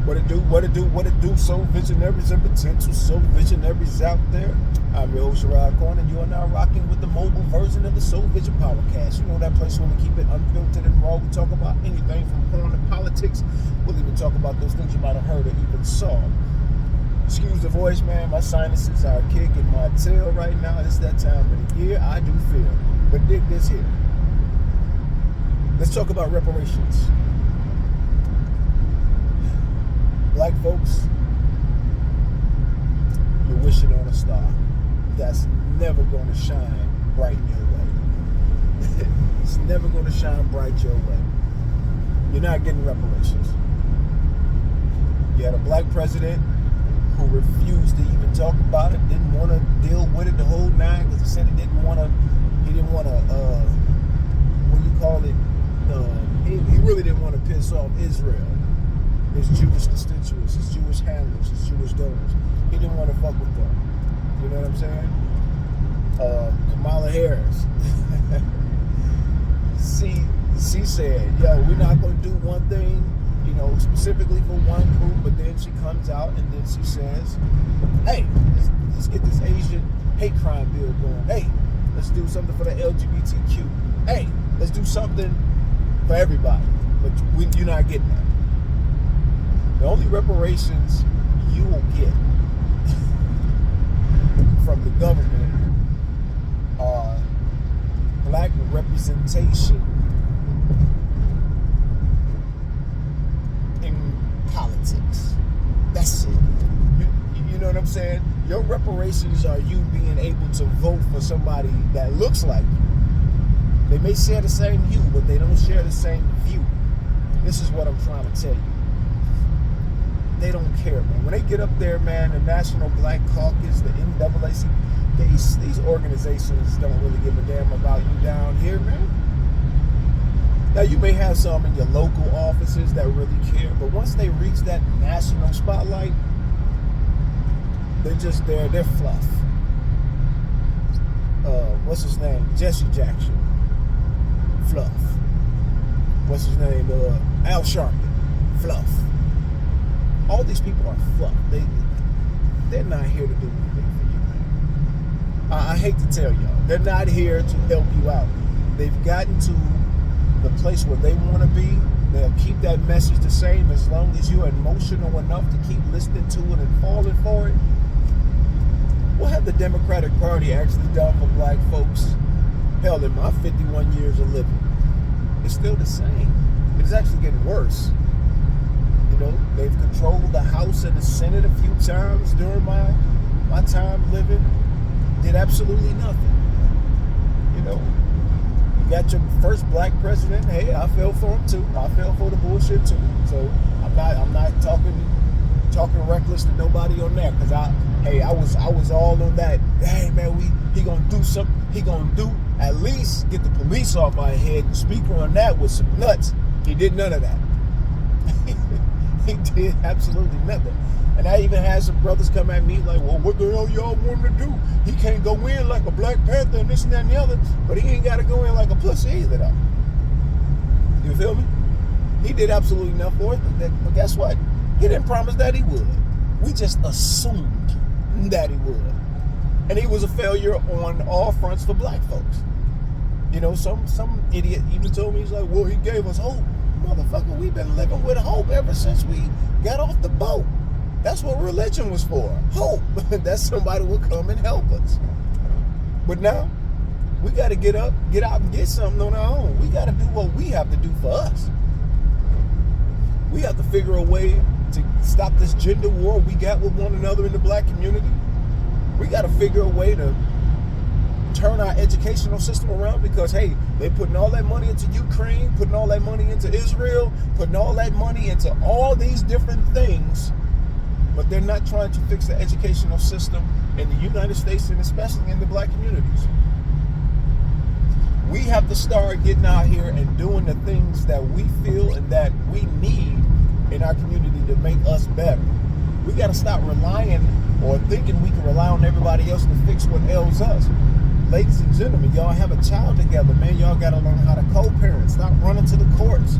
What it do, soul visionaries and potential soul visionaries out there. I'm your host, Sherrod Corn, and you are now rocking with the mobile version of the Soul Vision Powercast. You know that place where we keep it unfiltered and raw. We talk about anything from porn to politics. We'll even talk about those things you might have heard or even saw. Excuse the voice, man. My sinuses are kicking my tail right now. It's that time of the year. I do feel. But dig this here. Let's talk about reparations. Black folks, you're wishing on a star that's never going to shine bright your way. It's never going to shine bright your way. You're not getting reparations. You had a black president who refused to even talk about it, didn't want to deal with it the whole nine, because he said he didn't want to, what do you call it? He really didn't want to piss off Israel, his Jewish constituents, his Jewish handlers, his Jewish donors. He didn't want to fuck with them. You know what I'm saying? Kamala Harris. She said, yo, we're not going to do one thing, you know, specifically for one group, but then she comes out and then she says, hey, let's get this Asian hate crime bill going. Hey, let's do something for the LGBTQ. Hey, let's do something for everybody. But you're not getting that. The only reparations you will get from the government are black representation in politics. That's it. You know what I'm saying? Your reparations are you being able to vote for somebody that looks like you. They may share the same hue, but they don't share the same view. This is what I'm trying to tell you. They don't care, man. When they get up there, man, the National Black Caucus, the NAACP, these organizations don't really give a damn about you down here, man. Now, you may have some in your local offices that really care, but once they reach that national spotlight, they're just there. They're fluff. What's his name? Jesse Jackson. Fluff. What's his name? Al Sharpton. Fluff. All these people are fluff. They're not here to do anything for you, man. I hate to tell y'all. They're not here to help you out. They've gotten to the place where they want to be. They'll keep that message the same as long as you're emotional enough to keep listening to it and falling for it. What have the Democratic Party actually done for black folks? Hell, in my 51 years of living, it's still the same. It's actually getting worse. You know, they've controlled the House and the Senate a few times during my time living. Did absolutely nothing. You know, you got your first black president. Hey, I fell for him too. I fell for the bullshit too. So I'm not talking reckless to nobody on that, because I was all on that. Hey man, he gonna do something. He gonna do at least get the police off our head and speak on that with some nuts. He did none of that. He did absolutely nothing. And I even had some brothers come at me like, well, what the hell y'all want him to do? He can't go in like a Black Panther and this and that and the other, but he ain't got to go in like a pussy either, though. You feel me? He did absolutely nothing for it, but guess what? He didn't promise that he would. We just assumed that he would. And he was a failure on all fronts for black folks. You know, some idiot even told me, he's like, well, he gave us hope. Motherfucker, we've been living with hope ever since we got off the boat. That's what religion was for. Hope that somebody will come and help us. But now, we got to get up, get out and get something on our own. We got to do what we have to do for us. We have to figure a way to stop this gender war we got with one another in the black community. We got to figure a way to turn our educational system around, because hey, they're putting all that money into Ukraine, putting all that money into Israel, putting all that money into all these different things, but they're not trying to fix the educational system in the United States, and especially in the black communities. We have to start getting out here and doing the things that we feel and that we need in our community to make us better. We got to stop relying or thinking we can rely on everybody else to fix what ails us. Ladies and gentlemen, y'all have a child together, man. Y'all got to learn how to co-parent. Stop running to the courts.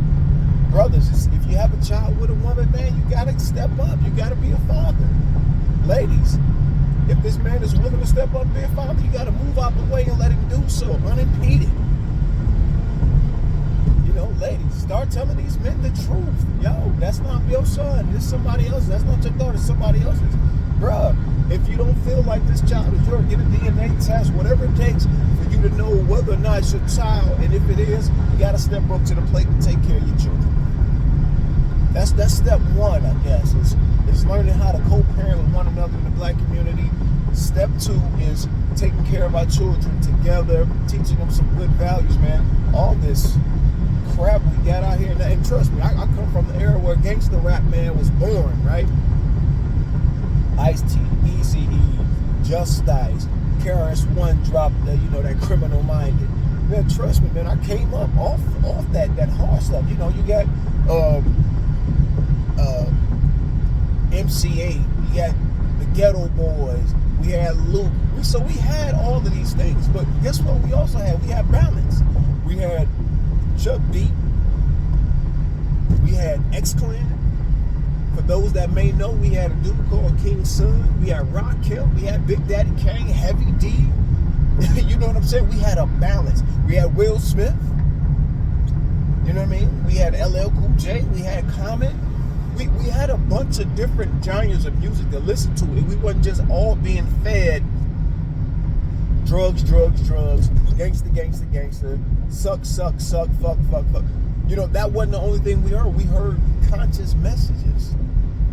Brothers, if you have a child with a woman, man, you got to step up. You got to be a father. Ladies, if this man is willing to step up and be a father, you got to move out the way and let him do so unimpeded. You know, ladies, start telling these men the truth. Yo, that's not your son. It's somebody else's. That's not your daughter. It's somebody else's. Bruh, if you don't feel like this child is yours, get a DNA test, whatever it takes for you to know whether or not it's your child. And if it is, you got to step up to the plate and take care of your children. That's step one, I guess. It's learning how to co-parent with one another in the black community. Step two is taking care of our children together, teaching them some good values, man. All this crap we got out here, and trust me, I come from the era where gangster rap, man, was born, right? Ice-T, Eazy-E, Just Ice, KRS-One dropped the, that Criminal Minded. Man, trust me, man, I came up off that hard stuff. You know, you got MCA, you got the Ghetto Boys, we had Luke. So we had all of these things, but guess what we also had? We had balance. We had Chuck D, we had X-Clan. For those that may know, we had a dude called King Son, we had Rakim, we had Big Daddy Kane, Heavy D. You know what I'm saying? We had a balance. We had Will Smith. You know what I mean? We had LL Cool J. We had Common. We had a bunch of different genres of music to listen to. And we wasn't just all being fed drugs, gangster, suck, fuck. You know, that wasn't the only thing we heard. We heard conscious messages.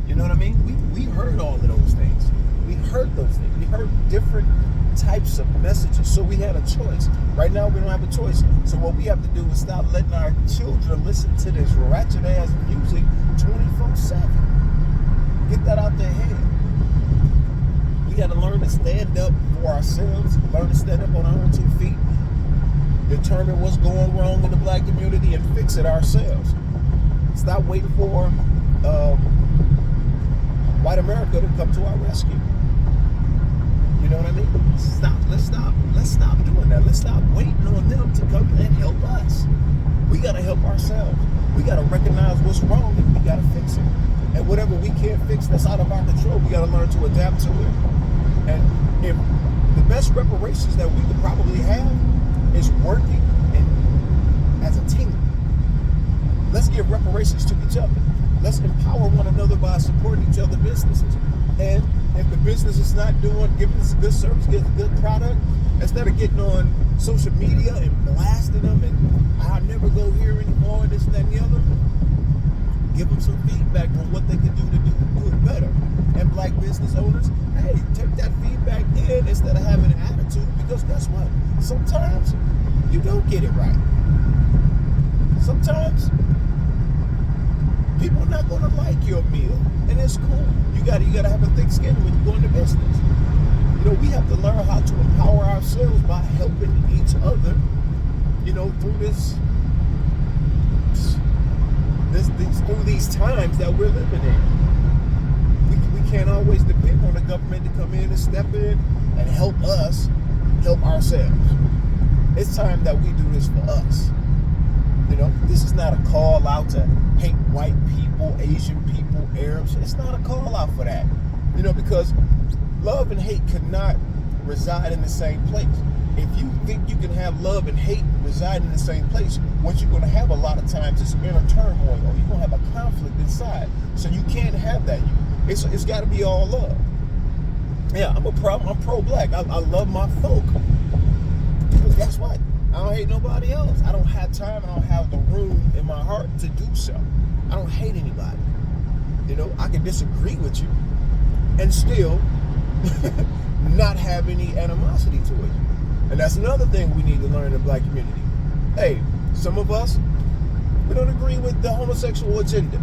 You know what I mean? We heard all of those things. We heard those things. We heard different types of messages. So we had a choice. Right now we don't have a choice. So what we have to do is stop letting our children listen to this ratchet ass music 24/7. Get that out their head. We got to learn to stand up for ourselves, learn to stand up on our own 2 feet, determine what's going wrong in the black community and fix it ourselves. Stop waiting for white America to come to our rescue. You know what I mean? Let's stop doing that. Let's stop waiting on them to come and help us. We got to help ourselves. We got to recognize what's wrong and we got to fix it. And whatever we can't fix that's out of our control, we got to learn to adapt to it. And if the best reparations that we could probably have is working and as a team, let's give reparations to each other. Let's empower one another by supporting each other's businesses. And if the business is not giving us a good service, giving a good product, instead of getting on social media and blasting them and I'll never go here anymore, this, that, and the other, give them some feedback on what they can do to do it better. And black business owners, hey, take that feedback in instead of having an attitude, because guess what? Sometimes you don't get it right. Sometimes people are not going to like your meal, and it's cool. You got to have a thick skin when you go into business. You know, we have to learn how to empower ourselves by helping each other. You know, through through these times that we're living in. We can't always depend on the government to come in and step in and help us help ourselves. It's time that we do this for us. You know, this is not a call out to hate white people, Asian people, Arabs. It's not a call out for that. You know, because love and hate cannot reside in the same place. If you think you can have love and hate reside in the same place, what you're going to have a lot of times is inner turmoil. You're going to have a conflict inside. So you can't have that. It's got to be all love. Yeah, I'm pro-black. I love my folk. But guess what? I don't hate nobody else. I don't have time. I don't have the room in my heart to do so. I don't hate anybody. You know, I can disagree with you and still not have any animosity towards you. And that's another thing we need to learn in the black community. Hey, some of us, we don't agree with the homosexual agenda.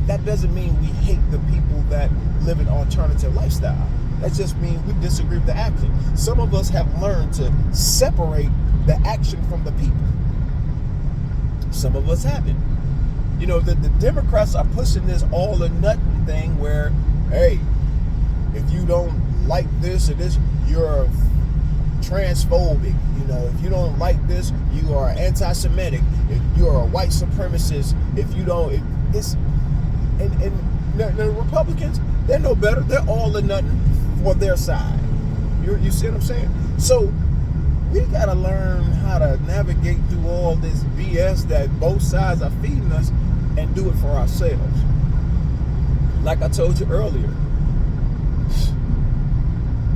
That doesn't mean we hate the people that live an alternative lifestyle. That just means we disagree with the action. Some of us have learned to separate the action from the people. Some of us haven't. You know, the Democrats are pushing this all or nothing thing where, hey, if you don't like this or this, you're transphobic. You know, if you don't like this, you are anti-Semitic. If you are a white supremacist, if you don't, it's and the Republicans, they're no better. They're all or nothing for their side. You see what I'm saying? So we gotta learn how to navigate through all this BS that both sides are feeding us and do it for ourselves. Like I told you earlier,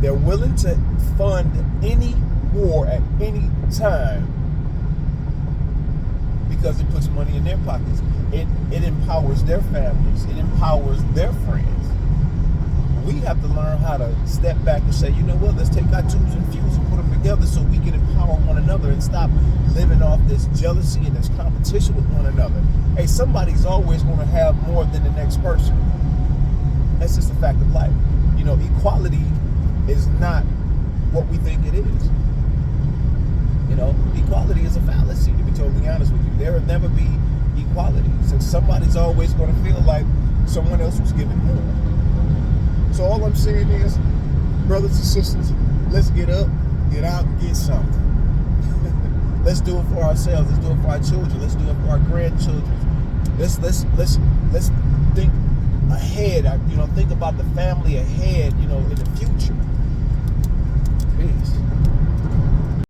they're willing to fund any war at any time because it puts money in their pockets. It empowers their families. It empowers their friends. We have to learn how to step back and say, you know what, let's take our tubes and fuse and put them together so we can empower one another and stop living off this jealousy and this competition with one another. Hey, somebody's always going to have more than the next person. That's just a fact of life. You know, equality is not what we think it is. You know, equality is a fallacy, to be totally honest with you. There will never be equality, since somebody's always going to feel like someone else was given more. So all I'm saying is, brothers and sisters, let's get up, get out, and get something. Let's do it for ourselves. Let's do it for our children. Let's do it for our grandchildren. Let's think ahead. You know, think about the family ahead. You know, in the future. Peace.